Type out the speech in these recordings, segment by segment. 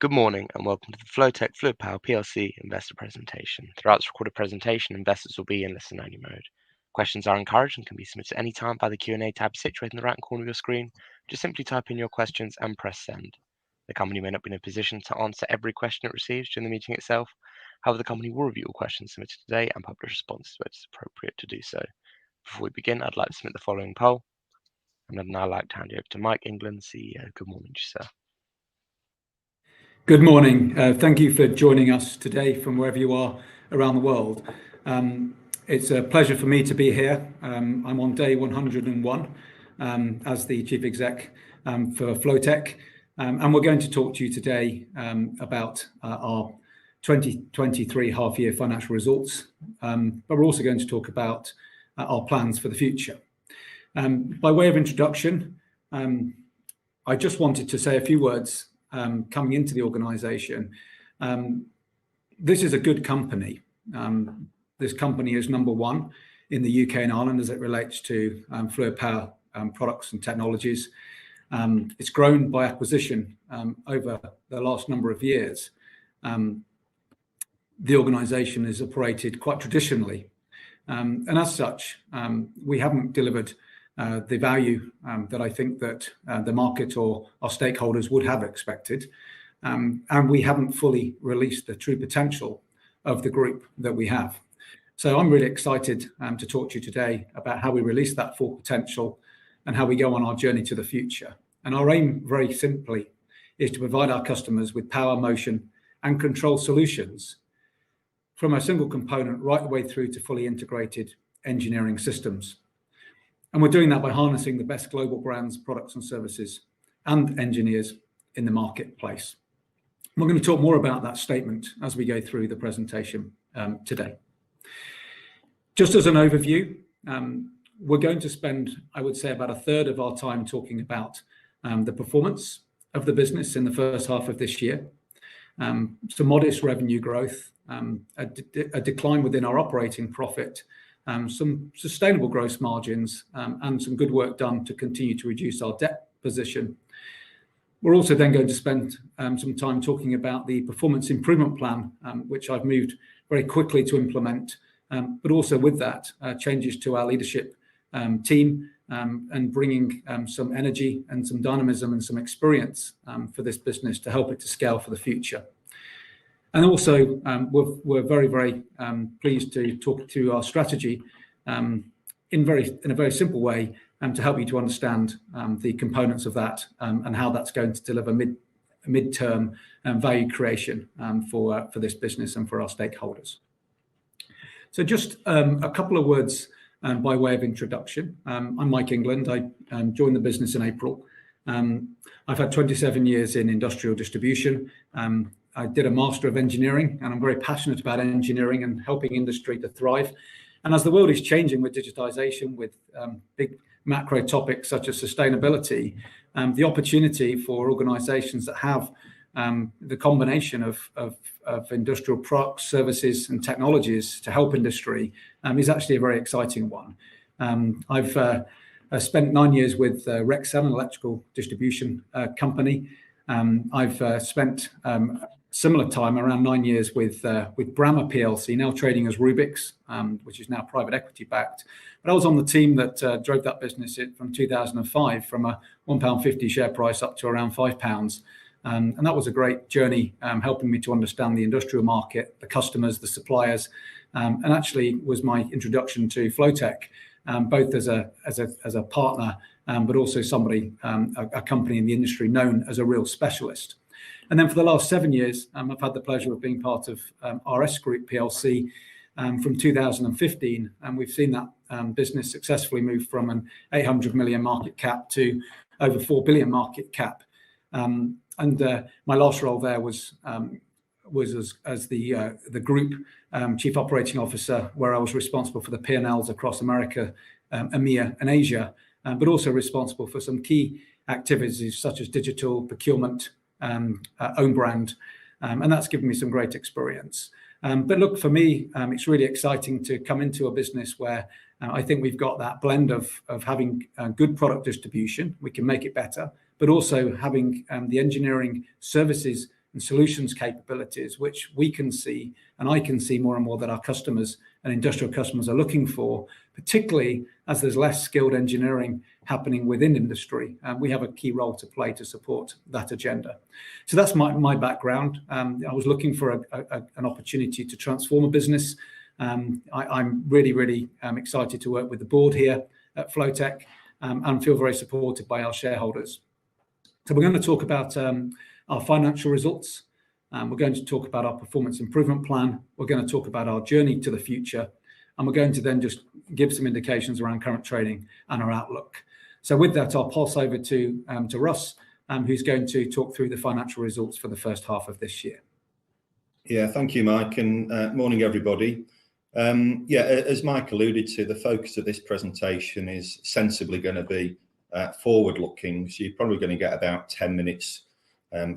Good morning and welcome to the FLOWTECH FLUIDPOWER PLC investor presentation. Throughout this recorded presentation, investors will be in listen-only mode. Questions are encouraged and can be submitted at any time by the Q&A tab situated in the right-hand corner of your screen. Just simply type in your questions and press send. The company may not be in a position to answer every question it receives during the meeting itself. However, the company will review all questions submitted today and publish responses where it is appropriate to do so. Before we begin, I'd like to submit the following poll, and I'd now like to hand you over to Mike England, CEO. Good morning to you, sir. Good morning. Thank you for joining us today from wherever you are around the world. It's a pleasure for me to be here. I'm on day 101 as the Chief Exec for FLOWTECH, and we're going to talk to you today about our 2023 half-year financial results, but we're also going to talk about our plans for the future. By way of introduction, I just wanted to say a few words coming into the organisation. This is a good company. This company is number one in the UK and Ireland as it relates to fluid power products and technologies. It's grown by acquisition over the last number of years. The organisation is operated quite traditionally, and as such, we haven't delivered the value that I think that the market or our stakeholders would have expected, and we haven't fully released the true potential of the group that we have. So I'm really excited to talk to you today about how we release that full potential and how we go on our journey to the future. And our aim, very simply, is to provide our customers with power, motion and control solutions from a single component right the way through to fully integrated engineering systems. And we're doing that by harnessing the best global brands, products and services and engineers in the marketplace. We're going to talk more about that statement as we go through the presentation today. Just as an overview, we're going to spend, I would say, about a third of our time talking about the performance of the business in the first half of this year, some modest revenue growth, a decline within our operating profit, some sustainable gross margins, and some good work done to continue to reduce our debt position. We're also then going to spend some time talking about the performance improvement plan, which I've moved very quickly to implement, but also with that, changes to our leadership team and bringing some energy and some dynamism and some experience for this business to help it to scale for the future. And also, we're very, very pleased to talk to our strategy in a very simple way to help you to understand the components of that and how that's going to deliver mid-term value creation for this business and for our stakeholders. So just a couple of words by way of introduction. I'm Mike England. I joined the business in April. I've had 27 years in industrial distribution. I did a Master of Engineering, and I'm very passionate about engineering and helping industry to thrive. And as the world is changing with digitization, with big macro topics such as sustainability, the opportunity for organizations that have the combination of industrial products, services and technologies to help industry is actually a very exciting one. I've spent 9 years with Rexel, an electrical distribution company. I've spent similar time, around 9 years, with Brammer PLC, now trading as Rubix, which is now private equity backed. But I was on the team that drove that business from 2005 from a £1.50 share price up to around £5. And that was a great journey, helping me to understand the industrial market, the customers, the suppliers, and actually was my introduction to FLOWTECH, both as a partner, but also somebody, a company in the industry known as a real specialist. And then for the last 7 years, I've had the pleasure of being part of RS Group PLC from 2015, and we've seen that business successfully move from an 800 million market cap to over 4 billion market cap. And my last role there was as the group chief operating officer, where I was responsible for the P&Ls across America, EMEA and Asia, but also responsible for some key activities such as digital procurement, own brand, and that's given me some great experience. But look, for me, it's really exciting to come into a business where I think we've got that blend of having good product distribution, we can make it better, but also having the engineering services and solutions capabilities, which we can see, and I can see more and more that our customers and industrial customers are looking for, particularly as there's less skilled engineering happening within industry. We have a key role to play to support that agenda. So that's my background. I was looking for an opportunity to transform a business. I'm really excited to work with the board here at FLOWTECH and feel very supported by our shareholders. So we're going to talk about our financial results. We're going to talk about our performance improvement plan. We're going to talk about our journey to the future. And we're going to then just give some indications around current trading and our outlook. So with that, I'll pass over to Russ, who's going to talk through the financial results for the first half of this year. Yeah, thank you, Mike, and morning, everybody. As Mike alluded to, the focus of this presentation is sensibly going to be forward-looking. So you're probably going to get about 10 minutes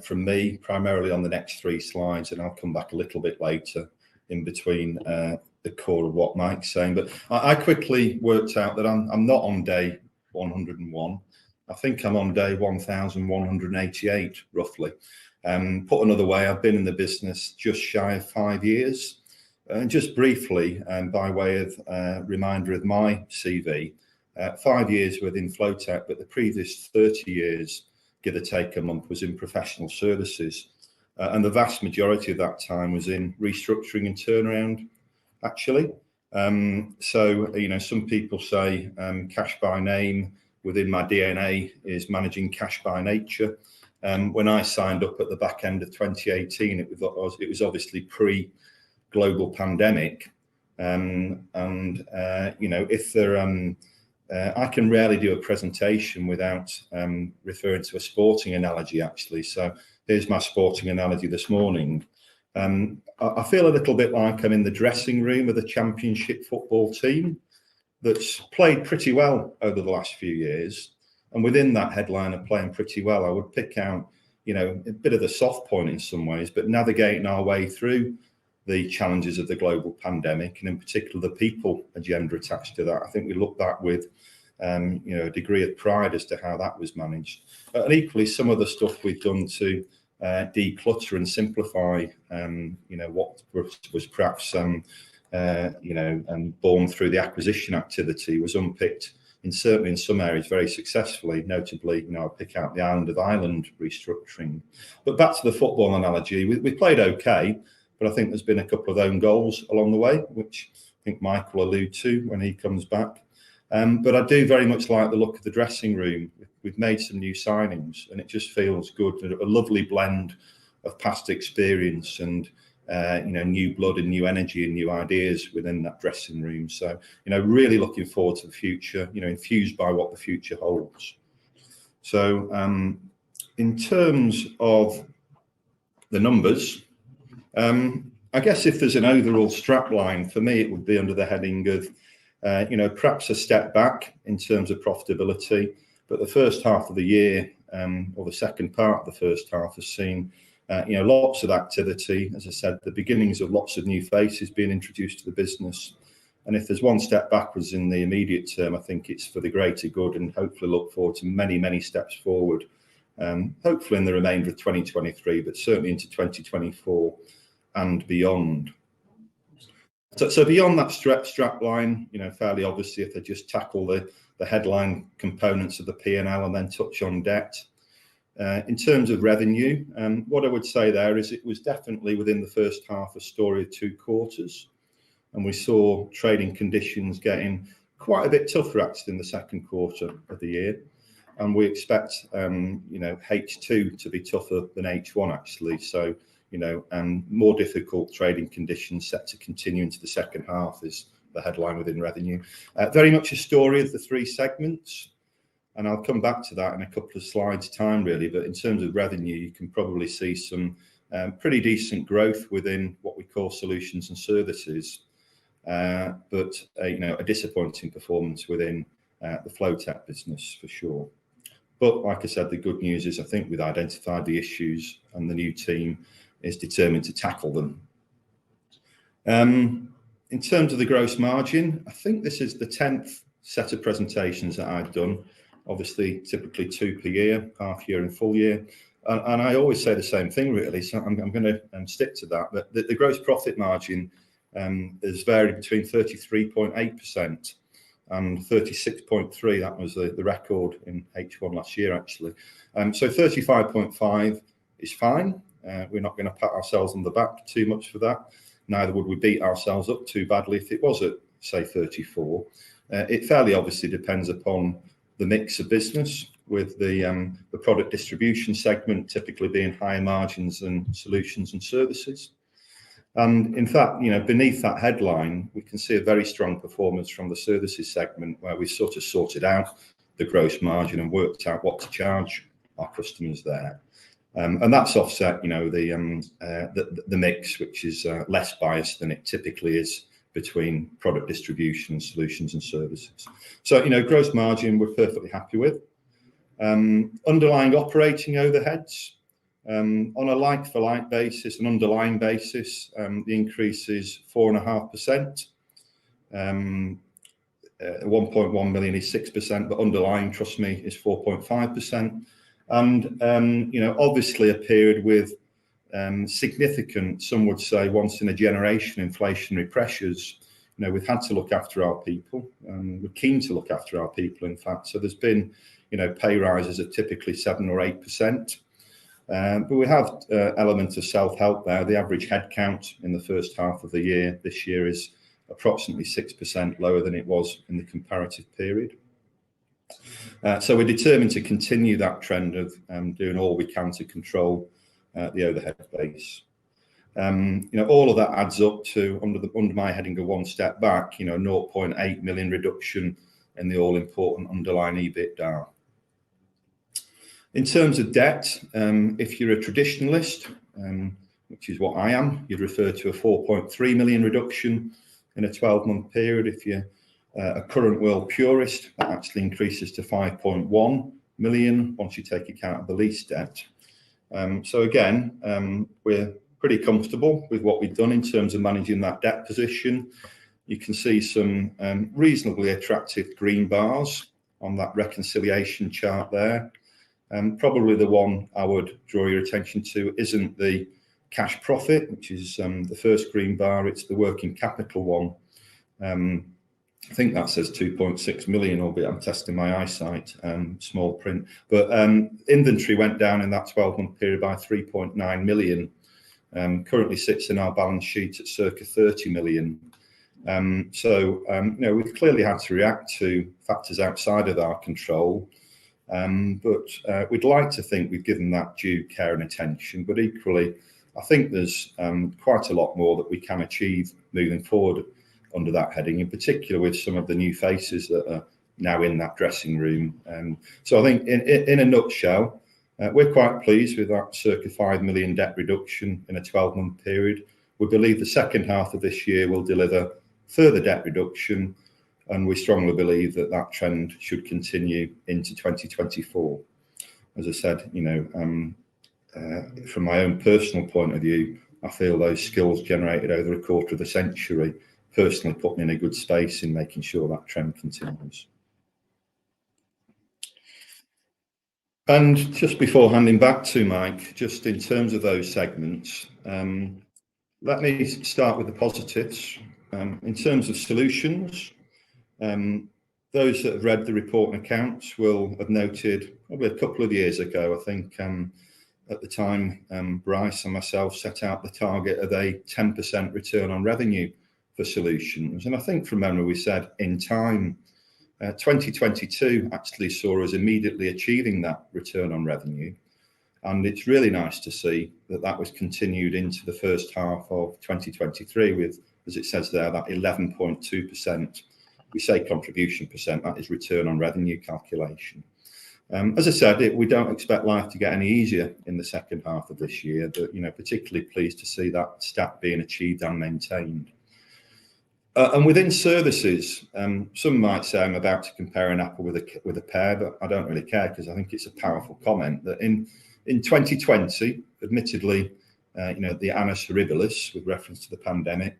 from me, primarily on the next 3 slides, and I'll come back a little bit later in between the core of what Mike's saying. But I quickly worked out that I'm not on day 101. I think I'm on day 1188, roughly. Put another way, I've been in the business just shy of 5 years. And just briefly, by way of reminder of my CV, 5 years within FLOWTECH, but the previous 30 years, give or take a month, was in professional services. And the vast majority of that time was in restructuring and turnaround, actually. So, you know, some people say cash by name. Within my DNA is managing cash by nature. When I signed up at the back end of 2018, it was obviously pre-global pandemic. You know, if there, I can rarely do a presentation without referring to a sporting analogy, actually. So here's my sporting analogy this morning. I feel a little bit like I'm in the dressing room of the championship football team that's played pretty well over the last few years. And within that headline of playing pretty well, I would pick out, you know, a bit of the soft point in some ways, but navigating our way through the challenges of the global pandemic, and in particular the people agenda attached to that. I think we look back with you know, a degree of pride as to how that was managed. And equally, some of the stuff we've done to declutter and simplify, you know, what was perhaps you know, born through the acquisition activity was unpicked certainly in some areas very successfully. Notably, you know, I'll pick out the island of Ireland restructuring. But back to the football analogy, we played okay, but I think there's been a couple of own goals along the way, which I think Mike will allude to when he comes back. But I do very much like the look of the dressing room. We've made some new signings, and it just feels good. A lovely blend of past experience and you know, new blood and new energy and new ideas within that dressing room. So, you know, really looking forward to the future, you know, infused by what the future holds. So in terms of the numbers, I guess if there's an overall strap line, for me, it would be under the heading of, you know, perhaps a step back in terms of profitability. But the first half of the year, or the second part of the first half, has seen you know, lots of activity. As I said, the beginnings of lots of new faces being introduced to the business. And if there's one step backwards in the immediate term, I think it's for the greater good, and hopefully look forward to many steps forward. Hopefully in the remainder of 2023, but certainly into 2024 and beyond. So beyond that strap line, you know, fairly obviously, if they just tackle the headline components of the P&L and then touch on debt. In terms of revenue, what I would say there is it was definitely within the first half a story of 2 quarters, and we saw trading conditions getting quite a bit tougher actually in the second quarter of the year, and we expect you know, H2 to be tougher than H1 actually. So, you know, more difficult trading conditions set to continue into the second half is the headline within revenue. Very much a story of the 3 segments. And I'll come back to that in a couple of slides time really, but in terms of revenue, you can probably see some pretty decent growth within what we call solutions and services, but you know, a disappointing performance within the FLOWTECH business for sure. But like I said, the good news is I think we've identified the issues and the new team is determined to tackle them. In terms of the gross margin, I think this is the 10th set of presentations that I've done. Obviously, typically 2 per year, half year and full year. And I always say the same thing, really, so I'm going to stick to that. But the gross profit margin has varied between 33.8% and 36.3%. That was the record in H1 last year, actually. So 35.5 is fine. We're not going to pat ourselves on the back too much for that. Neither would we beat ourselves up too badly if it was at, say, 34. It fairly obviously depends upon the mix of business, with the product distribution segment typically being higher margins than solutions and services. And in fact, beneath that headline, we can see a very strong performance from the services segment, where we sort of sorted out the gross margin and worked out what to charge our customers there. And that's offset, the mix, which is less biased than it typically is between product distribution, solutions and services. So, gross margin we're perfectly happy with. Underlying operating overheads, on a like-for-like basis, an underlying basis, the increase is 4.5%. 1.1 million is 6%, but underlying, trust me, is 4.5%. And obviously a period with significant, some would say, once in a generation inflationary pressures. We've had to look after our people, and we're keen to look after our people, in fact. So there's been, pay rises of typically 7 or 8%. But we have elements of self-help there. The average headcount in the first half of the year this year is approximately 6% lower than it was in the comparative period. So we're determined to continue that trend of doing all we can to control the overhead base. All of that adds up to, under my heading of one step back, 0.8 million reduction in the all-important underlying EBITDA. In terms of debt, if you're a traditionalist, which is what I am, you'd refer to a 4.3 million reduction in a 12-month period. If you're a current world purist, that actually increases to 5.1 million once you take account of the lease debt. So again, we're pretty comfortable with what we've done in terms of managing that debt position. You can see some reasonably attractive green bars on that reconciliation chart there. Probably the one I would draw your attention to isn't the cash profit, which is the first green bar. It's the working capital one. I think that says 2.6 million, albeit I'm testing my eyesight, small print. But inventory went down in that 12-month period by 3.9 million. Currently sits in our balance sheet at circa 30 million. We've clearly had to react to factors outside of our control. But we'd like to think we've given that due care and attention. But equally, I think there's quite a lot more that we can achieve moving forward under that heading, in particular with some of the new faces that are now in that dressing room. So I think in a nutshell, we're quite pleased with that circa 5 million debt reduction in a 12-month period. We believe the second half of this year will deliver further debt reduction, and we strongly believe that that trend should continue into 2024. As I said, from my own personal point of view, I feel those skills generated over a quarter of a century personally put me in a good space in making sure that trend continues. And just before handing back to Mike, just in terms of those segments, let me start with the positives. In terms of solutions, those that have read the report and accounts will have noted probably a couple of years ago, I think, at the time, Bryce and myself set out the target of a 10% return on revenue for solutions. And I think from memory we said in time, 2022 actually saw us immediately achieving that return on revenue. And it's really nice to see that that was continued into the first half of 2023 with, as it says there, that 11.2%. We say contribution percent, that is return on revenue calculation. As I said, we don't expect life to get any easier in the second half of this year, but particularly pleased to see that stat being achieved and maintained. And within services, some might say I'm about to compare an apple with a pear, but I don't really care because I think it's a powerful comment that in 2020, admittedly, the annus horribilis with reference to the pandemic,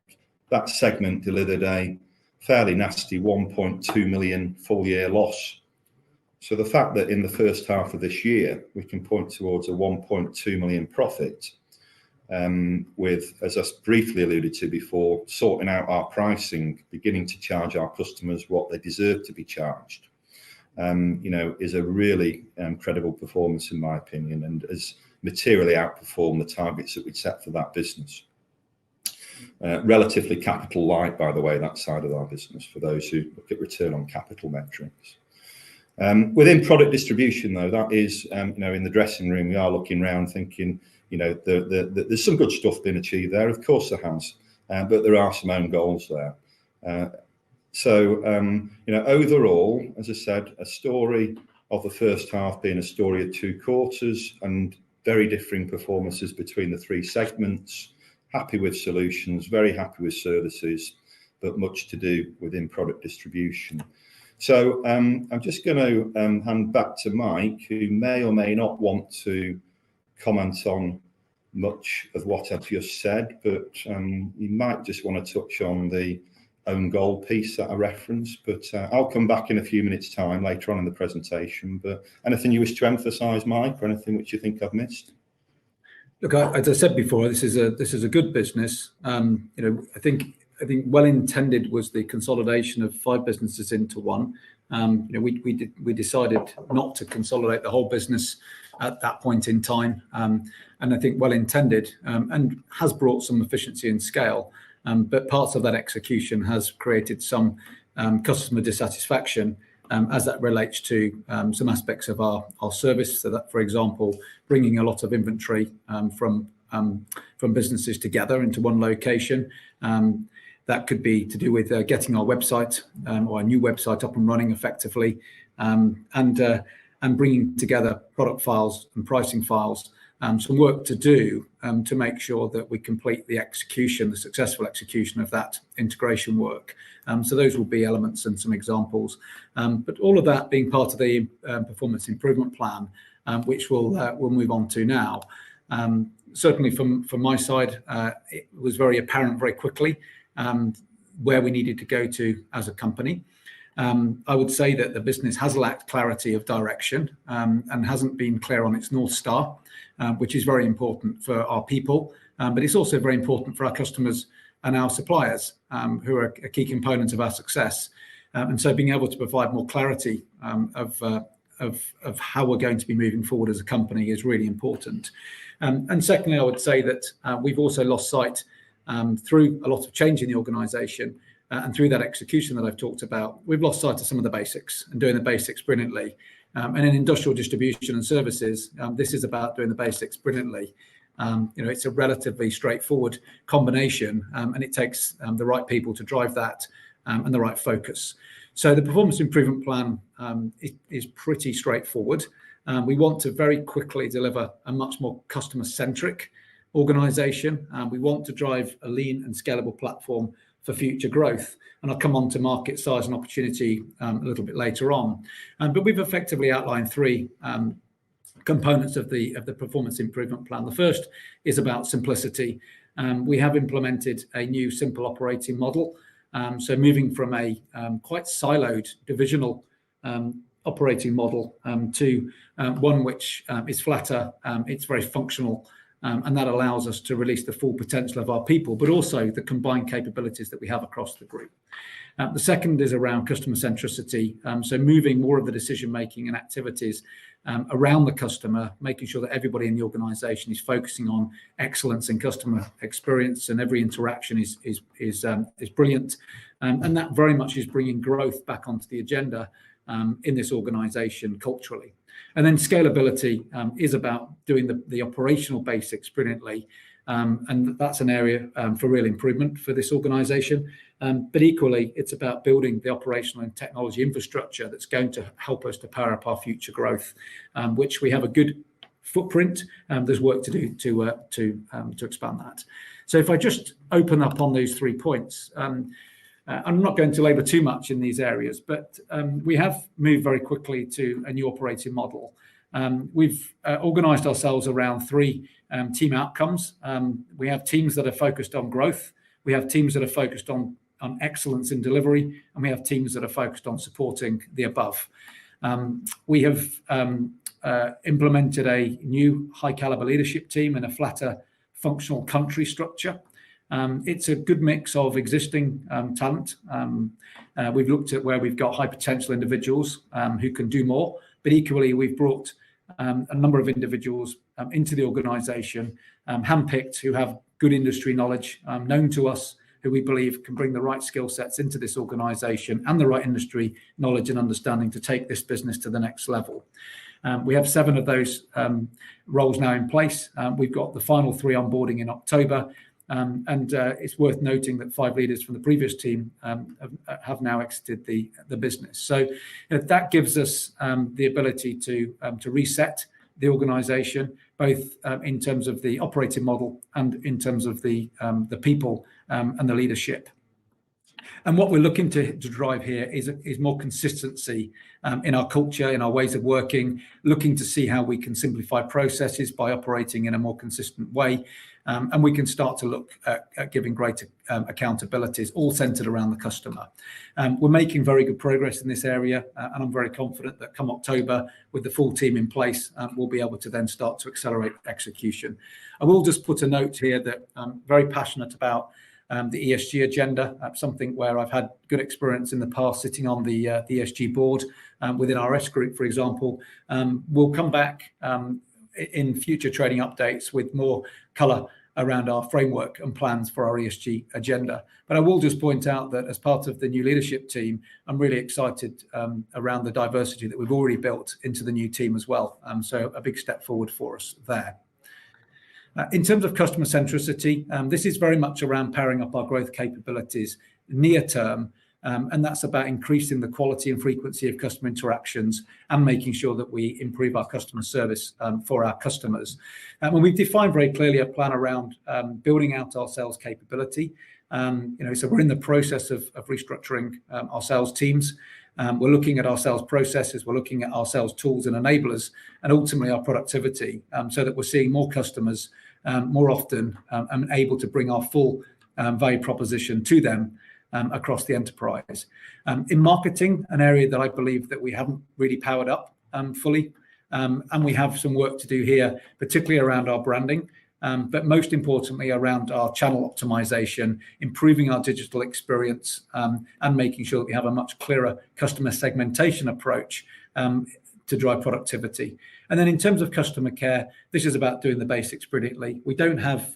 that segment delivered a fairly nasty 1.2 million full year loss. So the fact that in the first half of this year, we can point towards a 1.2 million profit, with, as I briefly alluded to before, sorting out our pricing, beginning to charge our customers what they deserve to be charged, is a really credible performance in my opinion, and has materially outperformed the targets that we'd set for that business. Relatively capital light, by the way, that side of our business, for those who look at return on capital metrics. Within product distribution, though, that is, in the dressing room, we are looking around thinking, there's some good stuff being achieved there. Of course there has, but there are some own goals there. Overall, as I said, a story of the first half being a story of 2 quarters and very differing performances between the 3 segments. Happy with solutions, very happy with services, but much to do within product distribution. So I'm just going to hand back to Mike, who may or may not want to comment on much of what I've just said, but you might just want to touch on the own goal piece that I referenced. But I'll come back in a few minutes' time later on in the presentation. But anything you wish to emphasise, Mike, or anything which you think I've missed? Look, as I said before, this is a good business. I think well intended was the consolidation of 5 businesses into one. We decided not to consolidate the whole business at that point in time, and I think well intended and has brought some efficiency and scale. But parts of that execution has created some customer dissatisfaction as that relates to some aspects of our service. So that, for example, bringing a lot of inventory from businesses together into one location. That could be to do with getting our website or a new website up and running effectively, and bringing together product files and pricing files. Some work to do to make sure that we complete the successful execution of that integration work. So those will be elements and some examples. But all of that being part of the performance improvement plan, which we'll move on to now. Certainly from my side, it was very apparent very quickly where we needed to go to as a company. I would say that the business has lacked clarity of direction and hasn't been clear on its North Star, which is very important for our people, but it's also very important for our customers and our suppliers, who are a key component of our success. And so being able to provide more clarity of how we're going to be moving forward as a company is really important. And secondly, I would say that we've also lost sight through a lot of change in the organisation and through that execution that I've talked about. We've lost sight of some of the basics and doing the basics brilliantly. And in industrial distribution and services, this is about doing the basics brilliantly. It's a relatively straightforward combination, and it takes the right people to drive that and the right focus. So the performance improvement plan is pretty straightforward. We want to very quickly deliver a much more customer-centric organisation. We want to drive a lean and scalable platform for future growth. And I'll come on to market size and opportunity a little bit later on. But we've effectively outlined 3 components of the performance improvement plan. The first is about simplicity. We have implemented a new simple operating model. So moving from a quite siloed divisional operating model to one which is flatter, it's very functional, and that allows us to release the full potential of our people, but also the combined capabilities that we have across the group. The second is around customer centricity, so moving more of the decision-making and activities around the customer, making sure that everybody in the organisation is focusing on excellence in customer experience, and every interaction is brilliant. And that very much is bringing growth back onto the agenda in this organisation culturally. And then scalability is about doing the operational basics brilliantly. And that's an area for real improvement for this organisation. But equally, it's about building the operational and technology infrastructure that's going to help us to power up our future growth, which we have a good footprint. There's work to do to expand that. So if I just open up on those 3 points, I'm not going to labour too much in these areas, but we have moved very quickly to a new operating model. We've organised ourselves around 3 team outcomes. We have teams that are focused on growth. We have teams that are focused on excellence in delivery, and we have teams that are focused on supporting the above. We have implemented a new high caliber leadership team and a flatter functional country structure. It's a good mix of existing talent. We've looked at where we've got high potential individuals who can do more, but equally we've brought a number of individuals into the organisation, handpicked, who have good industry knowledge, known to us, who we believe can bring the right skill sets into this organisation and the right industry knowledge and understanding to take this business to the next level. We have 7 of those roles now in place. We've got the final 3 onboarding in October. It's worth noting that 5 leaders from the previous team have now exited the business. So that gives us the ability to reset the organisation, both in terms of the operating model and in terms of the people and the leadership. And what we're looking to drive here is more consistency in our culture, in our ways of working, looking to see how we can simplify processes by operating in a more consistent way. And we can start to look at giving greater accountabilities, all centered around the customer. We're making very good progress in this area, and I'm very confident that come October, with the full team in place, we'll be able to then start to accelerate execution. I will just put a note here that I'm very passionate about the ESG agenda, something where I've had good experience in the past sitting on the ESG board within our S group, for example. We'll come back in future trading updates with more colour around our framework and plans for our ESG agenda. But I will just point out that as part of the new leadership team, I'm really excited around the diversity that we've already built into the new team as well. So a big step forward for us there. In terms of customer centricity, this is very much around powering up our growth capabilities near term, and that's about increasing the quality and frequency of customer interactions and making sure that we improve our customer service for our customers. And we've defined very clearly a plan around building out our sales capability. So we're in the process of restructuring our sales teams. We're looking at our sales processes, we're looking at our sales tools and enablers, and ultimately our productivity, so that we're seeing more customers more often and able to bring our full value proposition to them across the enterprise. In marketing, an area that I believe that we haven't really powered up fully, and we have some work to do here, particularly around our branding, but most importantly around our channel optimization, improving our digital experience, and making sure that we have a much clearer customer segmentation approach to drive productivity. And then in terms of customer care, this is about doing the basics brilliantly. We don't have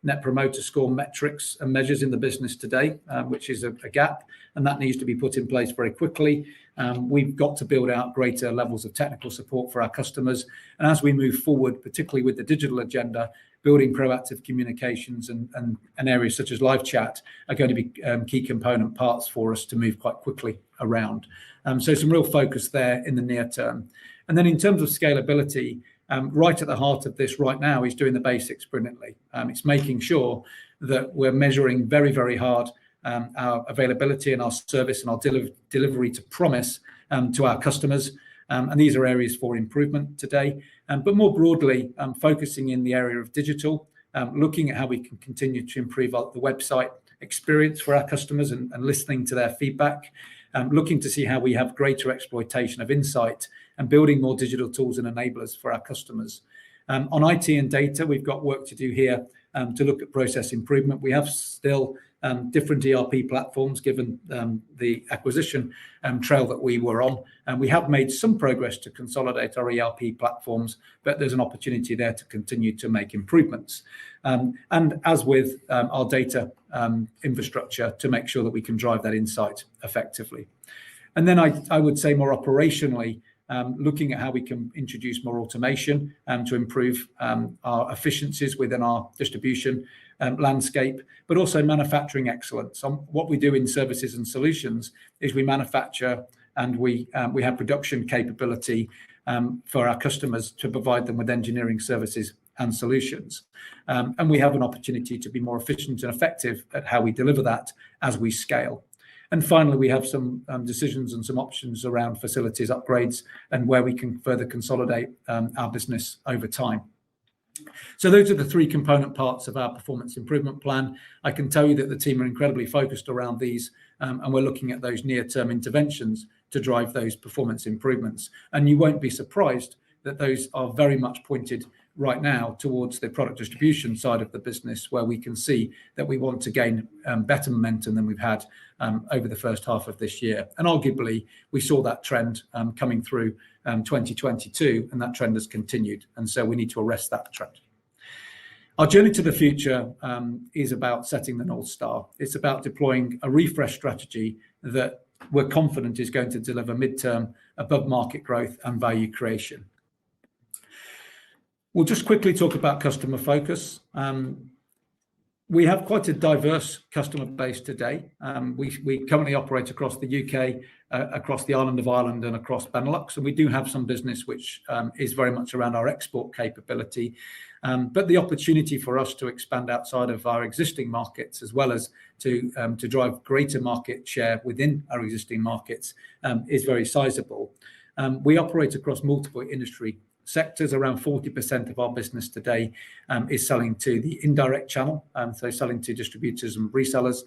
net promoter score metrics and measures in the business today, which is a gap, and that needs to be put in place very quickly. We've got to build out greater levels of technical support for our customers. And as we move forward, particularly with the digital agenda, building proactive communications and areas such as live chat are going to be key component parts for us to move quite quickly around. So some real focus there in the near term. And then in terms of scalability, right at the heart of this right now is doing the basics brilliantly. It's making sure that we're measuring very, very hard our availability and our service and our delivery to promise to our customers. And these are areas for improvement today. But more broadly, focusing in the area of digital, looking at how we can continue to improve the website experience for our customers and listening to their feedback, looking to see how we have greater exploitation of insight and building more digital tools and enablers for our customers. On IT and data, we've got work to do here to look at process improvement. We have still different ERP platforms given the acquisition trail that we were on. And we have made some progress to consolidate our ERP platforms, but there's an opportunity there to continue to make improvements. And as with our data infrastructure, to make sure that we can drive that insight effectively. And then I would say more operationally, looking at how we can introduce more automation to improve our efficiencies within our distribution landscape, but also manufacturing excellence. What we do in services and solutions is we manufacture and we have production capability for our customers to provide them with engineering services and solutions. And we have an opportunity to be more efficient and effective at how we deliver that as we scale. And finally, we have some decisions and some options around facilities upgrades and where we can further consolidate our business over time. So those are the 3 component parts of our performance improvement plan. I can tell you that the team are incredibly focused around these, and we're looking at those near-term interventions to drive those performance improvements. And you won't be surprised that those are very much pointed right now towards the product distribution side of the business, where we can see that we want to gain better momentum than we've had over the first half of this year. And arguably, we saw that trend coming through 2022, and that trend has continued. And so we need to arrest that trend. Our journey to the future is about setting the North Star. It's about deploying a refresh strategy that we're confident is going to deliver midterm above market growth and value creation. We'll just quickly talk about customer focus. We have quite a diverse customer base today. We currently operate across the UK, across the island of Ireland, and across Benelux. And we do have some business which is very much around our export capability. But the opportunity for us to expand outside of our existing markets, as well as to drive greater market share within our existing markets, is very sizable. We operate across multiple industry sectors. Around 40% of our business today is selling to the indirect channel, so selling to distributors and resellers,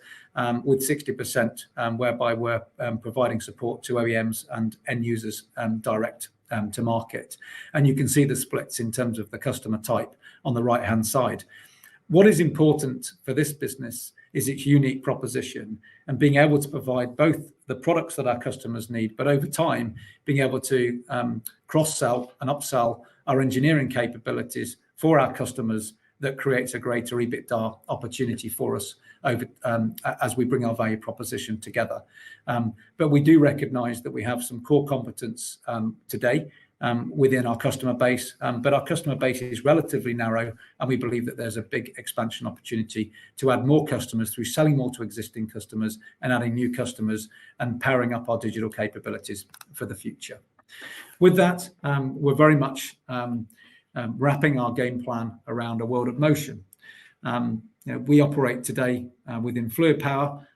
with 60% whereby we're providing support to OEMs and end users direct to market. And you can see the splits in terms of the customer type on the right-hand side. What is important for this business is its unique proposition and being able to provide both the products that our customers need, but over time, being able to cross-sell and upsell our engineering capabilities for our customers that creates a greater EBITDA opportunity for us over as we bring our value proposition together. But we do recognize that we have some core competence today within our customer base, but our customer base is relatively narrow, and we believe that there's a big expansion opportunity to add more customers through selling more to existing customers and adding new customers and powering up our digital capabilities for the future. With that, we're very much wrapping our game plan around a world of motion. We operate today within fluid power.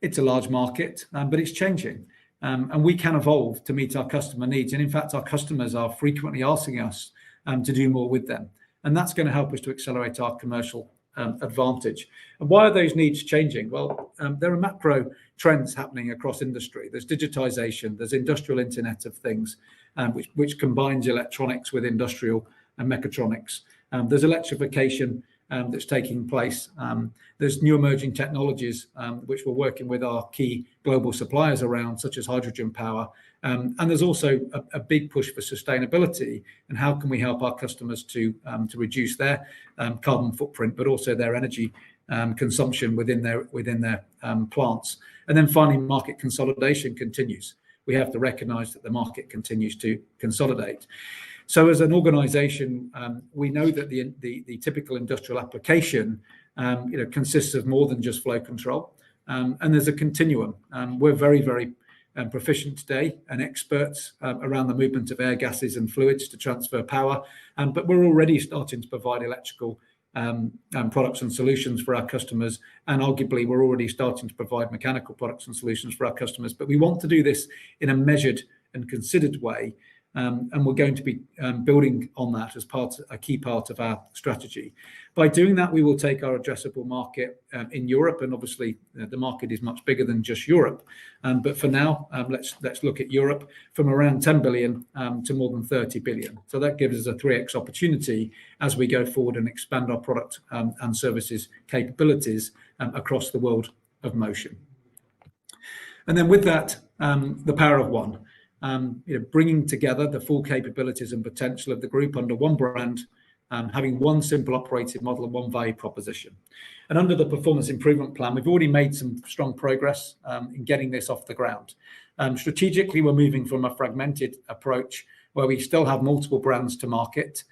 It's a large market, but it's changing. And we can evolve to meet our customer needs. And in fact, our customers are frequently asking us to do more with them. And that's going to help us to accelerate our commercial advantage. And why are those needs changing? Well, there are macro trends happening across industry. There's digitization, there's industrial Internet of Things, which combines electronics with industrial and mechatronics. There's electrification that's taking place. There's new emerging technologies which we're working with our key global suppliers around, such as hydrogen power. And there's also a big push for sustainability and how can we help our customers to reduce their carbon footprint, but also their energy consumption within their plants. And then finally, market consolidation continues. We have to recognize that the market continues to consolidate. So as an organization, we know that the typical industrial application consists of more than just flow control. And there's a continuum. We're very, very proficient today and experts around the movement of air, gases and fluids to transfer power. But we're already starting to provide electrical products and solutions for our customers. And arguably, we're already starting to provide mechanical products and solutions for our customers. But we want to do this in a measured and considered way. And we're going to be building on that as a key part of our strategy. By doing that, we will take our addressable market in Europe, and obviously the market is much bigger than just Europe. But for now, let's look at Europe from around 10 billion to more than 30 billion. So that gives us a 3x opportunity as we go forward and expand our product and services capabilities across the world of motion. And then with that, the power of one. Bringing together the full capabilities and potential of the group under one brand, having one simple operating model and one value proposition. And under the performance improvement plan, we've already made some strong progress in getting this off the ground. Strategically, we're moving from a fragmented approach where we still have multiple brands to market.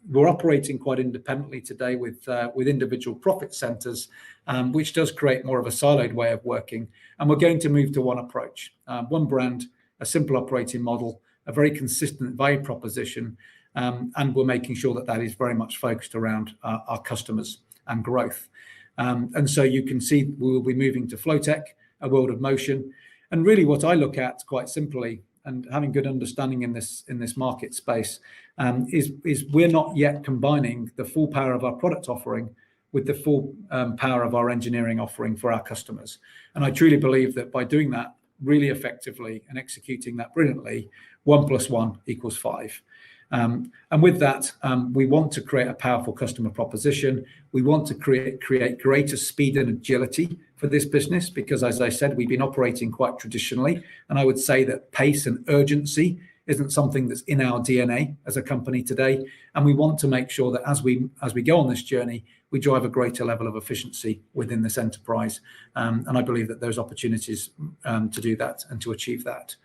We're operating quite independently today with individual profit centers, which does create more of a siloed way of working. And we're going to move to one approach, one brand, a simple operating model, a very consistent value proposition, and we're making sure that that is very much focused around our customers and growth. And so you can see we will be moving to FLOWTECH, a world of motion. And really what I look at quite simply, and having good understanding in this market space, is we're not yet combining the full power of our product offering with the full power of our engineering offering for our customers. And I truly believe that by doing that, really effectively and executing that brilliantly, 1 + 1 = 5. And with that, we want to create a powerful customer proposition. We want to create greater speed and agility for this business because, as I said, we've been operating quite traditionally. And I would say that pace and urgency isn't something that's in our DNA as a company today. And we want to make sure that as we go on this journey, we drive a greater level of efficiency within this enterprise. And I believe that there's opportunities to do that and to achieve that.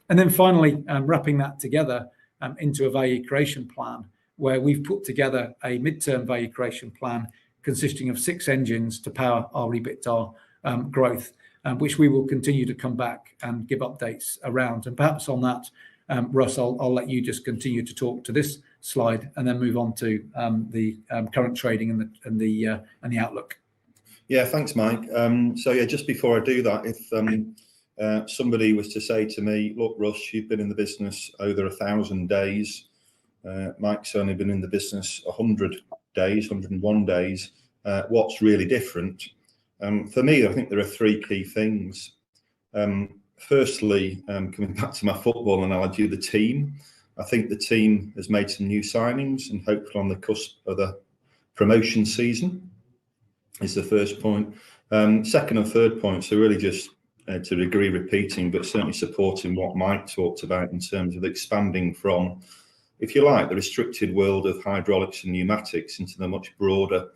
And then finally, wrapping that together into a value creation plan, where we've put together a midterm value creation plan consisting of 6 engines to power our EBITDA growth, which we will continue to come back and give updates around. And perhaps on that, Russ, I'll let you just continue to talk to this slide and then move on to the current trading and the outlook. Yeah, thanks, Mike. So yeah, just before I do that, if somebody was to say to me, look, Russ, you've been in the business over 1,000 days. Mike's only been in the business 100 days, 101 days. What's really different? For me, I think there are 3 key things. Firstly, coming back to my football analogy, the team. I think the team has made some new signings and hopefully on the cusp of the promotion season is the first point. Second and third points are really just to a degree repeating, but certainly supporting what Mike talked about in terms of expanding from, if you like, the restricted world of hydraulics and pneumatics into the much broader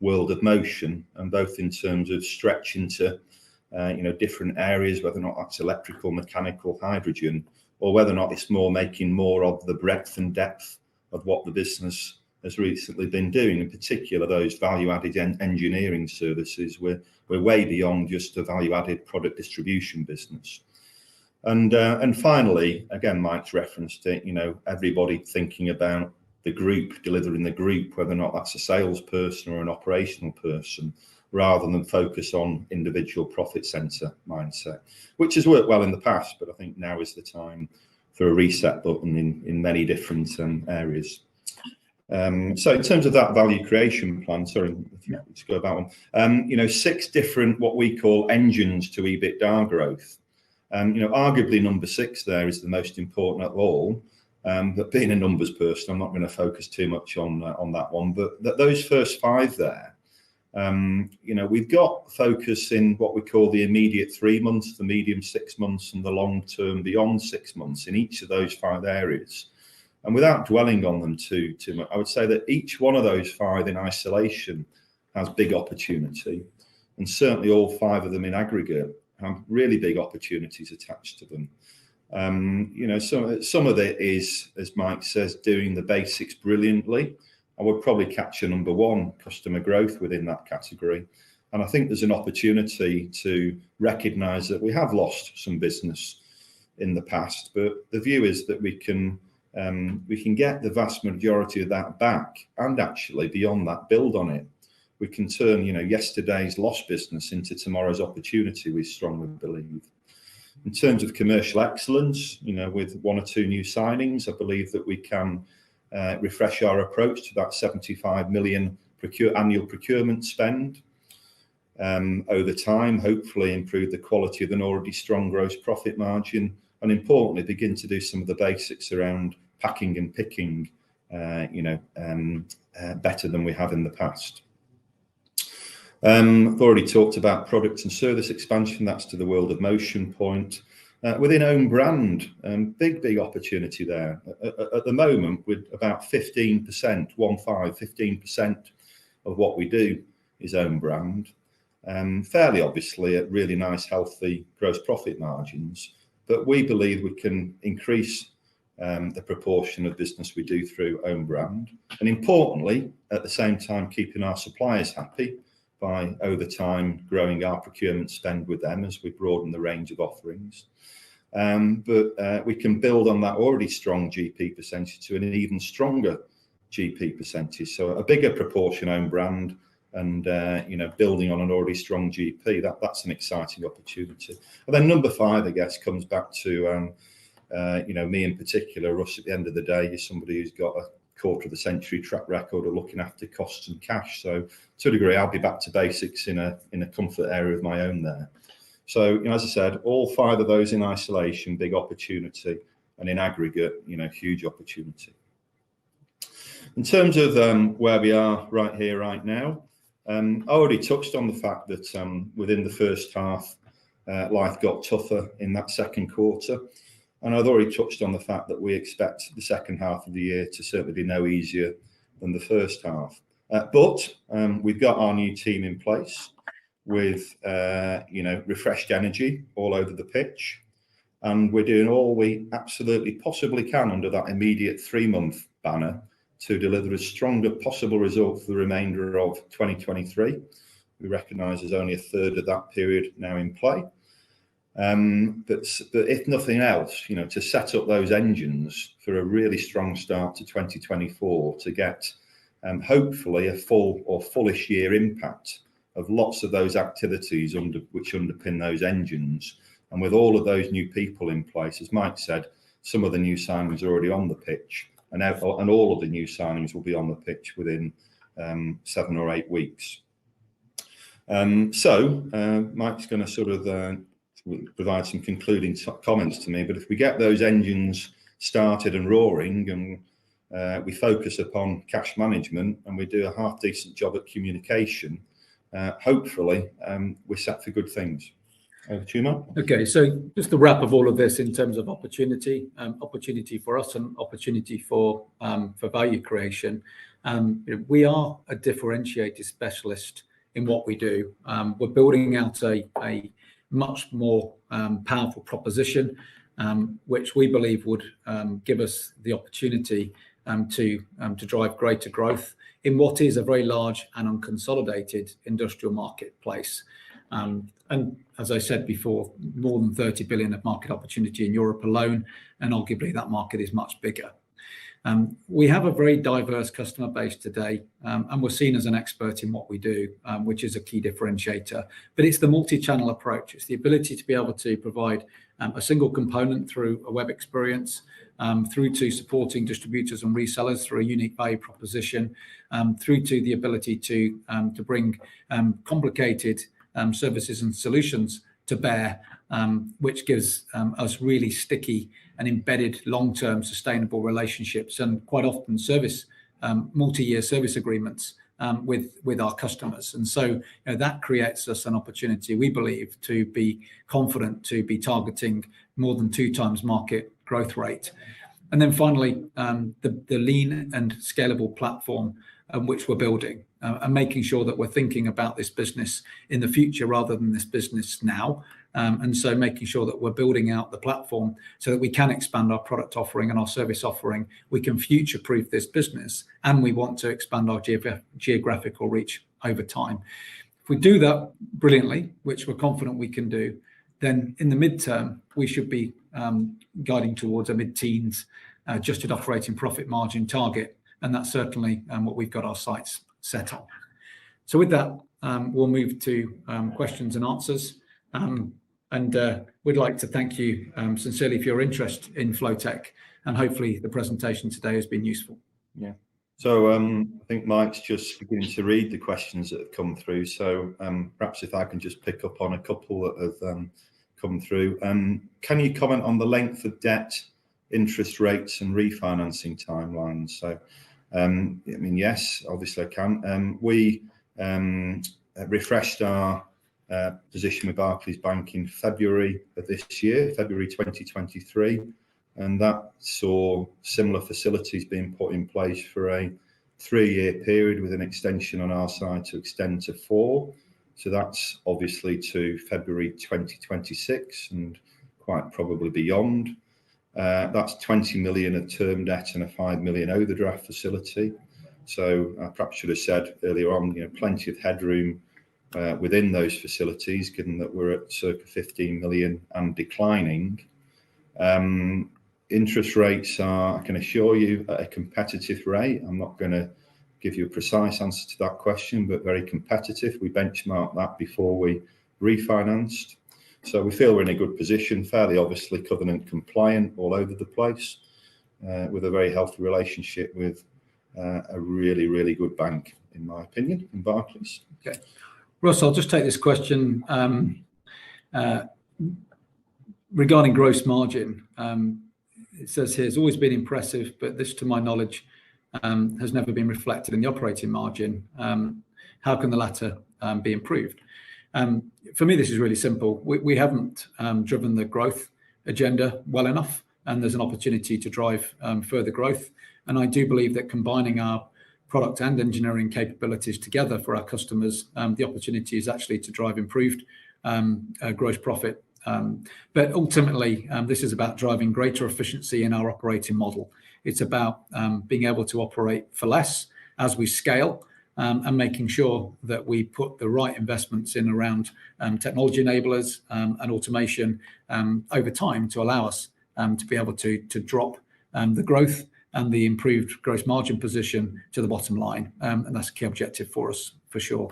world of motion, and both in terms of stretch into different areas, whether or not that's electrical, mechanical, hydrogen, or whether or not it's more making more of the breadth and depth of what the business has recently been doing, in particular those value-added engineering services. We're way beyond just a value-added product distribution business. And finally, again, Mike's referenced it, everybody thinking about the group, delivering the group, whether or not that's a salesperson or an operational person, rather than focus on individual profit center mindset, which has worked well in the past, but I think now is the time for a reset button in many different areas. So in terms of that value creation plan, sorry, let's go about one. 6 different what we call engines to EBITDA growth. Arguably number 6 there is the most important of all. But being a numbers person, I'm not going to focus too much on that one. But those first 5 there, we've got focus in what we call the immediate 3 months, the medium 6 months, and the long term beyond 6 months in each of those 5 areas. And without dwelling on them too much, I would say that each one of those 5 in isolation has big opportunity, and certainly all 5 of them in aggregate have really big opportunities attached to them. Some of it is, as Mike says, doing the basics brilliantly. I would probably capture number 1, customer growth within that category. And I think there's an opportunity to recognise that we have lost some business in the past, but the view is that we can get the vast majority of that back, and actually beyond that, build on it. We can turn, yesterday's lost business into tomorrow's opportunity, we strongly believe. In terms of commercial excellence, with 1 or 2 new signings, I believe that we can refresh our approach to that 75 million annual procurement spend. Over time, hopefully improve the quality of an already strong gross profit margin, and importantly, begin to do some of the basics around packing and picking, better than we have in the past. I've already talked about product and service expansion. That's to the world of motion point. Within own brand, big opportunity there. At the moment, with about 15% of what we do is own brand. Fairly obviously at really nice, healthy gross profit margins. But we believe we can increase the proportion of business we do through own brand. And importantly, at the same time, keeping our suppliers happy by over time growing our procurement spend with them as we broaden the range of offerings. But we can build on that already strong GP percentage to an even stronger GP percentage. So a bigger proportion own brand and building on an already strong GP, that's an exciting opportunity. And then number 5, I guess, comes back to me in particular. Russ, at the end of the day, is somebody who's got a quarter of the century track record of looking after costs and cash. So to a degree, I'll be back to basics in a comfort area of my own there. So, as I said, all 5 of those in isolation, big opportunity, and in aggregate, huge opportunity. In terms of where we are right here, right now, I already touched on the fact that within the first half, life got tougher in that second quarter. And I've already touched on the fact that we expect the second half of the year to certainly be no easier than the first half. But we've got our new team in place with, refreshed energy all over the pitch. And we're doing all we absolutely possibly can under that immediate 3-month banner to deliver as strong a possible result for the remainder of 2023. We recognise there's only a third of that period now in play. But if nothing else, to set up those engines for a really strong start to 2024, to get hopefully a full or fullish year impact of lots of those activities which underpin those engines. And with all of those new people in place, as Mike said, some of the new signings are already on the pitch, and all of the new signings will be on the pitch within 7 or 8 weeks. So Mike's going to sort of provide some concluding comments to me, but if we get those engines started and roaring, and we focus upon cash management, and we do a half decent job at communication, hopefully we're set for good things. Over to you, Mark. Okay, so just the wrap of all of this in terms of opportunity for us and opportunity for value creation. We are a differentiated specialist in what we do. We're building out a much more powerful proposition, which we believe would give us the opportunity to drive greater growth in what is a very large and unconsolidated industrial marketplace. And as I said before, more than 30 billion of market opportunity in Europe alone, and arguably that market is much bigger. We have a very diverse customer base today, and we're seen as an expert in what we do, which is a key differentiator. But it's the multi-channel approach. It's the ability to be able to provide a single component through a web experience, through to supporting distributors and resellers through a unique value proposition, through to the ability to bring complicated services and solutions to bear, which gives us really sticky and embedded long-term sustainable relationships, and quite often multi-year service agreements with our customers. And so that creates us an opportunity, we believe, to be confident to be targeting more than 2 times market growth rate. And then finally, the lean and scalable platform which we're building, and making sure that we're thinking about this business in the future rather than this business now. And so making sure that we're building out the platform so that we can expand our product offering and our service offering. We can future-proof this business, and we want to expand our geographical reach over time. If we do that brilliantly, which we're confident we can do, then in the midterm, we should be guiding towards a mid-teens adjusted operating profit margin target. And that's certainly what we've got our sights set on. So with that, we'll move to questions and answers. And we'd like to thank you sincerely for your interest in FLOWTECH, and hopefully the presentation today has been useful. Yeah. So I think Mike's just beginning to read the questions that have come through. So perhaps if I can just pick up on a couple that have come through. Can you comment on the length of debt, interest rates, and refinancing timelines? So I mean, yes, obviously I can. We refreshed our position with Barclays Bank in February of this year, February 2023, and that saw similar facilities being put in place for a 3-year period with an extension on our side to extend to 4. So that's obviously to February 2026 and quite probably beyond. That's 20 million of term debt and a 5 million overdraft facility. So I perhaps should have said earlier on, plenty of headroom within those facilities, given that we're at circa 15 million and declining. Interest rates are, I can assure you, at a competitive rate. I'm not going to give you a precise answer to that question, but very competitive. We benchmarked that before we refinanced. So we feel we're in a good position, fairly obviously covenant compliant all over the place, with a very healthy relationship with a really, really good bank, in my opinion, in Barclays. Okay. Russ, I'll just take this question. Regarding gross margin, it says here, it's always been impressive, but this, to my knowledge, has never been reflected in the operating margin. How can the latter be improved? For me, this is really simple. We haven't driven the growth agenda well enough, and there's an opportunity to drive further growth. And I do believe that combining our product and engineering capabilities together for our customers, the opportunity is actually to drive improved gross profit. But ultimately, this is about driving greater efficiency in our operating model. It's about being able to operate for less as we scale, and making sure that we put the right investments in around technology enablers and automation over time to allow us to be able to drop the growth and the improved gross margin position to the bottom line. And that's a key objective for us, for sure.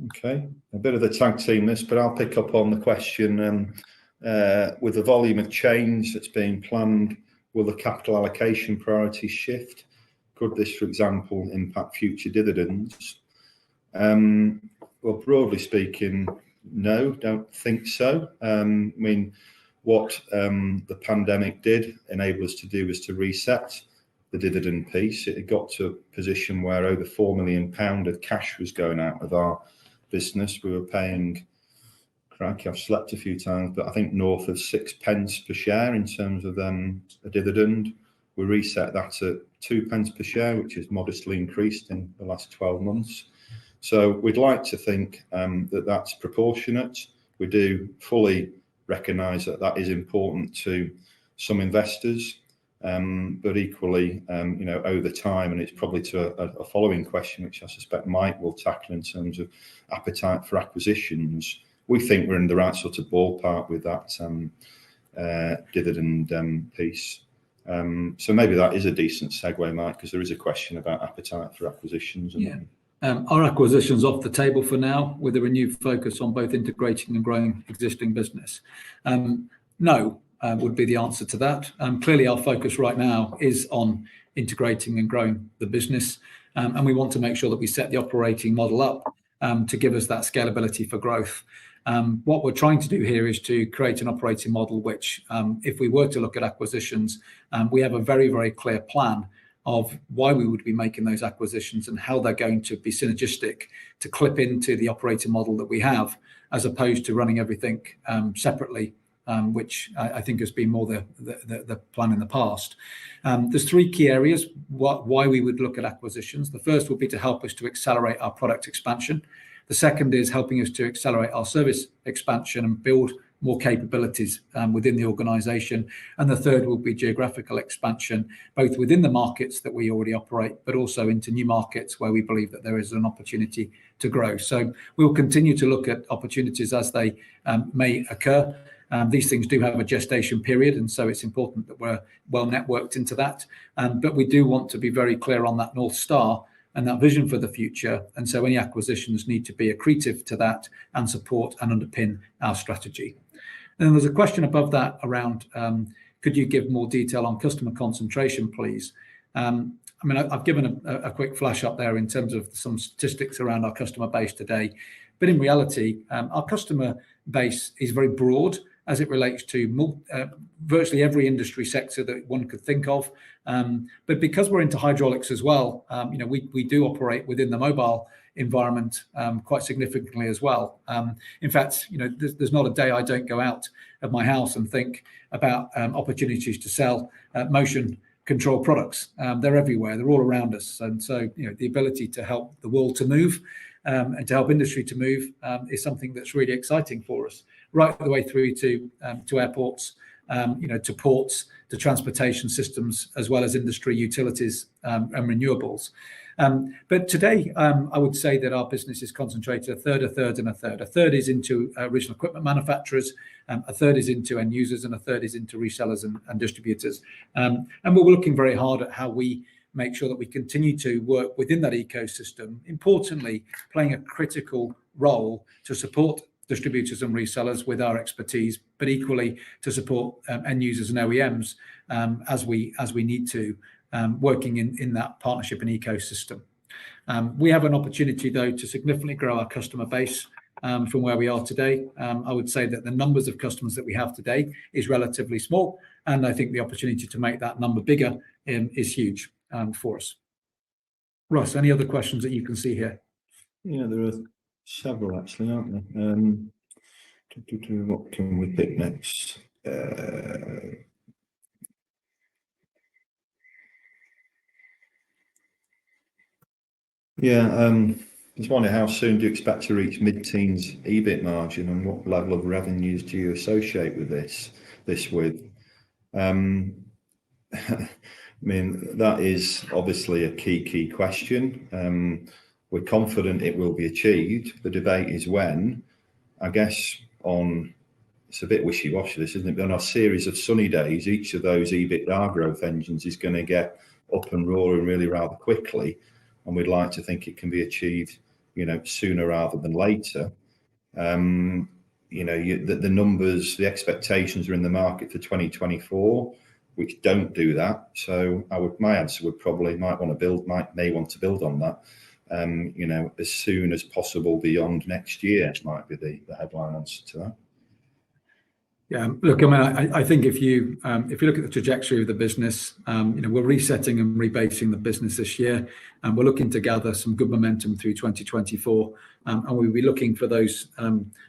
Okay, a bit of the tag team this, but I'll pick up on the question. With the volume of change that's being planned, will the capital allocation priorities shift? Could this, for example, impact future dividends? Well, broadly speaking, no, don't think so. I mean, what the pandemic did enable us to do was to reset the dividend piece. It got to a position where over £4 million of cash was going out of our business. We were paying, crikey, I've slept a few times, but I think north of 6p per share in terms of a dividend. We reset that at 2p per share, which is modestly increased in the last 12 months. So we'd like to think that that's proportionate. We do fully recognise that that is important to some investors, but equally, over time, and it's probably to a following question, which I suspect Mike will tackle in terms of appetite for acquisitions. We think we're in the right sort of ballpark with that dividend piece. So maybe that is a decent segue, Mike, because there is a question about appetite for acquisitions. Yeah. Our acquisitions off the table for now, with a renewed focus on both integrating and growing existing business. No, would be the answer to that. Clearly, our focus right now is on integrating and growing the business, and we want to make sure that we set the operating model up to give us that scalability for growth. What we're trying to do here is to create an operating model which, if we were to look at acquisitions, we have a very, very clear plan of why we would be making those acquisitions and how they're going to be synergistic to clip into the operating model that we have, as opposed to running everything separately, which I think has been more the plan in the past. There's three key areas why we would look at acquisitions. The first would be to help us to accelerate our product expansion. The second is helping us to accelerate our service expansion and build more capabilities within the organisation. And the third will be geographical expansion, both within the markets that we already operate, but also into new markets where we believe that there is an opportunity to grow. So we will continue to look at opportunities as they may occur. These things do have a gestation period, and so it's important that we're well networked into that. But we do want to be very clear on that North Star and that vision for the future. And so any acquisitions need to be accretive to that and support and underpin our strategy. And there's a question above that around, could you give more detail on customer concentration, please? I mean, I've given a quick flash up there in terms of some statistics around our customer base today. But in reality, our customer base is very broad as it relates to virtually every industry sector that one could think of. But because we're into hydraulics as well, we do operate within the mobile environment quite significantly as well. In fact, there's not a day I don't go out of my house and think about opportunities to sell motion control products. They're everywhere. They're all around us. And so, the ability to help the world to move and to help industry to move is something that's really exciting for us, right the way through to airports, to ports, to transportation systems, as well as industry, utilities, and renewables. But today, I would say that our business is concentrated a third, and a third. A third is into original equipment manufacturers, a third is into end users, and a third is into resellers and distributors. And we're looking very hard at how we make sure that we continue to work within that ecosystem, importantly, playing a critical role to support distributors and resellers with our expertise, but equally to support end users and OEMs as we need to, working in that partnership and ecosystem. We have an opportunity, though, to significantly grow our customer base from where we are today. I would say that the numbers of customers that we have today is relatively small, and I think the opportunity to make that number bigger is huge for us. Russ, any other questions that you can see here? Yeah, there are several actually, aren't there? What can we pick next? Just wondering, how soon do you expect to reach mid-teens EBIT margin, and what level of revenues do you associate with this with? I mean, that is obviously a key question. We're confident it will be achieved. The debate is when. I guess it's a bit wishy-washy, this, isn't it? But on a series of sunny days, each of those EBITDA growth engines is going to get up and roaring really rather quickly, and we'd like to think it can be achieved, sooner rather than later. The numbers, the expectations are in the market for 2024, which don't do that. So my answer would probably may want to build on that. As soon as possible beyond next year might be the headline answer to that. Yeah, look, I mean, I think if you look at the trajectory of the business, we're resetting and rebasing the business this year, and we're looking to gather some good momentum through 2024, and we'll be looking for those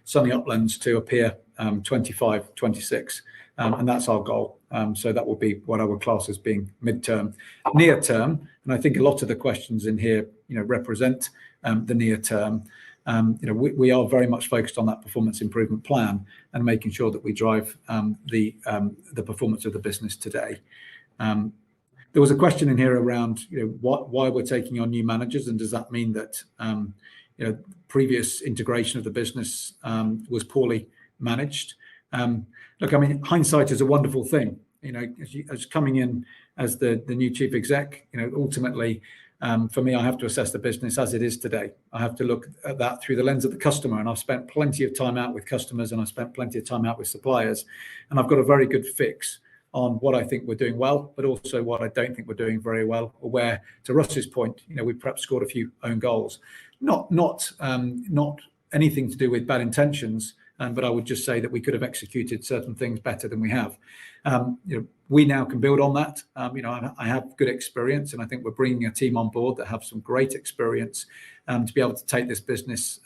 sunny uplands to appear 25, 26, and that's our goal. So that will be what I would class as being midterm, near term, and I think a lot of the questions in here, represent the near term. We are very much focused on that performance improvement plan and making sure that we drive the performance of the business today. There was a question in here around why we're taking on new managers, and does that mean that previous integration of the business was poorly managed? Look, I mean, hindsight is a wonderful thing. As coming in as the new chief exec, ultimately, for me, I have to assess the business as it is today. I have to look at that through the lens of the customer, and I've spent plenty of time out with customers, and I've spent plenty of time out with suppliers, and I've got a very good fix on what I think we're doing well, but also what I don't think we're doing very well, or where, to Russ's point, we perhaps scored a few own goals. Not anything to do with bad intentions, but I would just say that we could have executed certain things better than we have. We now can build on that. I have good experience, and I think we're bringing a team on board that have some great experience to be able to take this business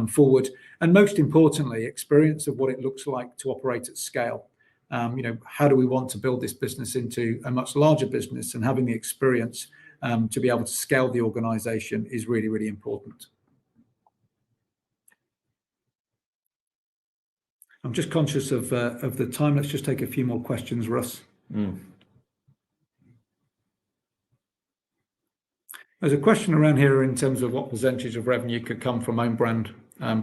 forward. And most importantly, experience of what it looks like to operate at scale. How do we want to build this business into a much larger business, and having the experience to be able to scale the organization is really, really important. I'm just conscious of the time. Let's just take a few more questions, Russ. There's a question around here in terms of what percentage of revenue could come from own brand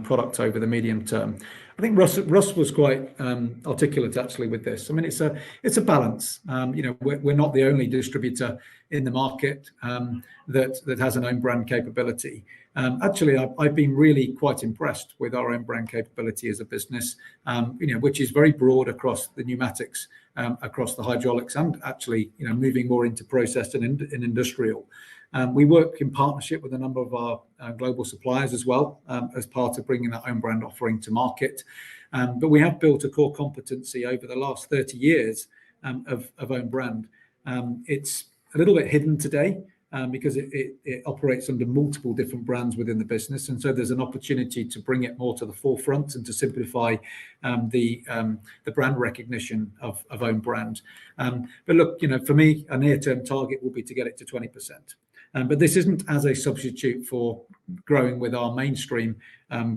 products over the medium term. I think Russ was quite articulate actually with this. I mean, it's a balance. We're not the only distributor in the market that has an own brand capability. Actually, I've been really quite impressed with our own brand capability as a business, which is very broad across the pneumatics, across the hydraulics, and actually, moving more into process and industrial. We work in partnership with a number of our global suppliers as well, as part of bringing that own brand offering to market. But we have built a core competency over the last 30 years of own brand. It's a little bit hidden today because it operates under multiple different brands within the business, and so there's an opportunity to bring it more to the forefront and to simplify the brand recognition of own brand. But look, for me, a near-term target will be to get it to 20%. But this isn't as a substitute for growing with our mainstream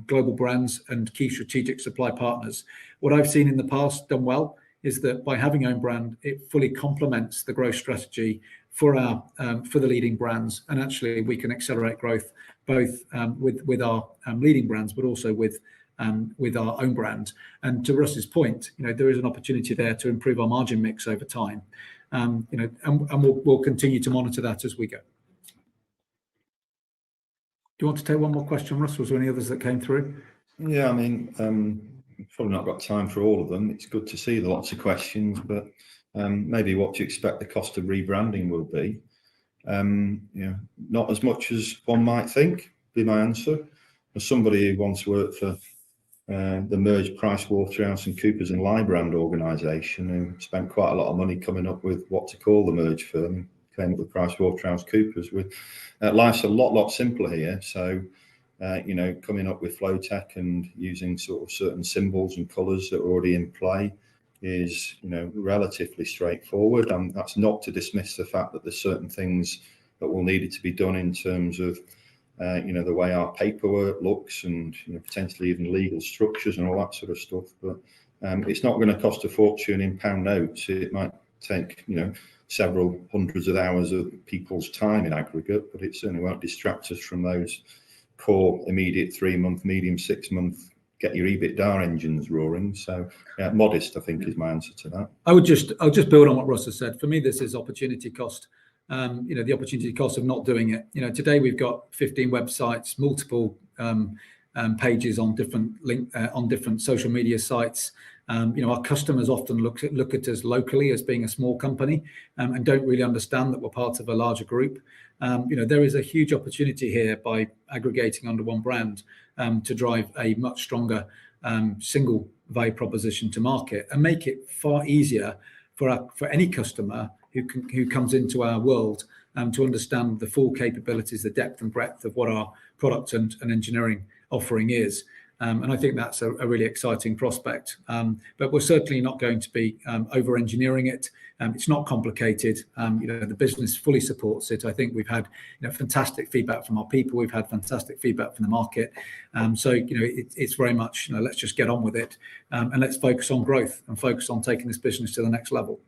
global brands and key strategic supply partners. What I've seen in the past done well is that by having own brand, it fully complements the growth strategy for the leading brands, and actually we can accelerate growth both with our leading brands, but also with our own brand. And to Russ's point, there is an opportunity there to improve our margin mix over time, and we'll continue to monitor that as we go. Do you want to take one more question, Russ? Was there any others that came through? Yeah, I mean, probably not got time for all of them. It's good to see the lots of questions, but maybe what do you expect the cost of rebranding will be? Not as much as one might think, be my answer. as somebody who once worked for the merged PricewaterhouseCoopers and Lybrand organisation, who spent quite a lot of money coming up with what to call the merged firm, came up with PricewaterhouseCoopers. Life's a lot simpler here. So, you know, coming up with FLOWTECH and using sort of certain symbols and colours that are already in play is, you know, relatively straightforward. And that's not to dismiss the fact that there's certain things that will need to be done in terms of you know, the way our paperwork looks and, you know, potentially even legal structures and all that sort of stuff. But it's not going to cost a fortune in pound notes. It might take, you know, several hundreds of hours of people's time in aggregate, but it certainly won't distract us from those core immediate 3-month, medium 6-month, get your EBITDA engines roaring. So modest, I think, is my answer to that. I'll just build on what Russ has said. For me, this is opportunity cost. You know, the opportunity cost of not doing it. You know, today we've got 15 websites, multiple pages on different social media sites. You know, our customers often look at us locally as being a small company and don't really understand that we're part of a larger group. You know, there is a huge opportunity here by aggregating under one brand to drive a much stronger single value proposition to market and make it far easier for any customer who comes into our world to understand the full capabilities, the depth and breadth of what our product and engineering offering is. And I think that's a really exciting prospect. But we're certainly not going to be over-engineering it. It's not complicated. You know, the business fully supports it. I think we've had, you know, fantastic feedback from our people. We've had fantastic feedback from the market. So, you know, it's very much, you know, let's just get on with it and let's focus on growth and focus on taking this business to the next level.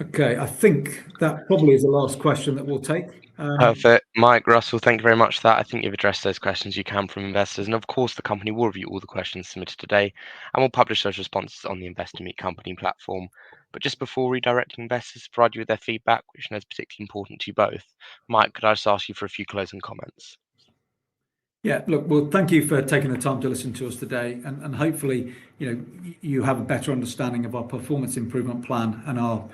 Okay, I think that probably is the last question that we'll take. Perfect. Mike, Russell, thank you very much for that. I think you've addressed those questions you can from investors. And of course, the company will review all the questions submitted today and will publish those responses on the Investor Meet Company platform. But just before redirecting investors to provide you with their feedback, which I know is particularly important to you both, Mike, could I just ask you for a few closing comments? Yeah, look, well, thank you for taking the time to listen to us today, and hopefully, you know, you have a better understanding of our performance improvement plan and our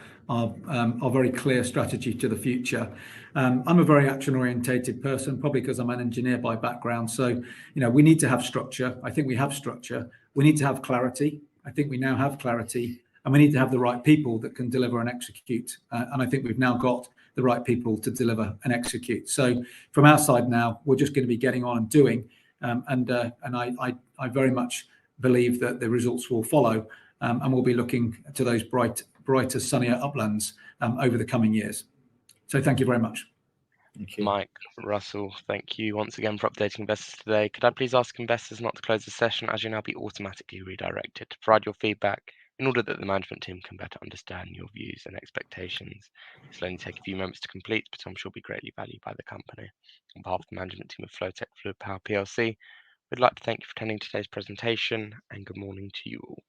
very clear strategy to the future. I'm a very action-orientated person, probably because I'm an engineer by background. So, you know, we need to have structure. I think we have structure. We need to have clarity. I think we now have clarity, and we need to have the right people that can deliver and execute. And I think we've now got the right people to deliver and execute. So from our side now, we're just going to be getting on and doing. And I very much believe that the results will follow, and we'll be looking to those brighter, sunnier uplands over the coming years. So thank you very much. Thank you. Mike, Russell, thank you once again for updating investors today. Could I please ask investors not to close the session, as you'll now be automatically redirected to provide your feedback in order that the management team can better understand your views and expectations. This will only take a few moments to complete, but I'm sure will be greatly valued by the company. On behalf of the management team of FLOWTECH FluidPower PLC, we'd like to thank you for attending today's presentation, and good morning to you all.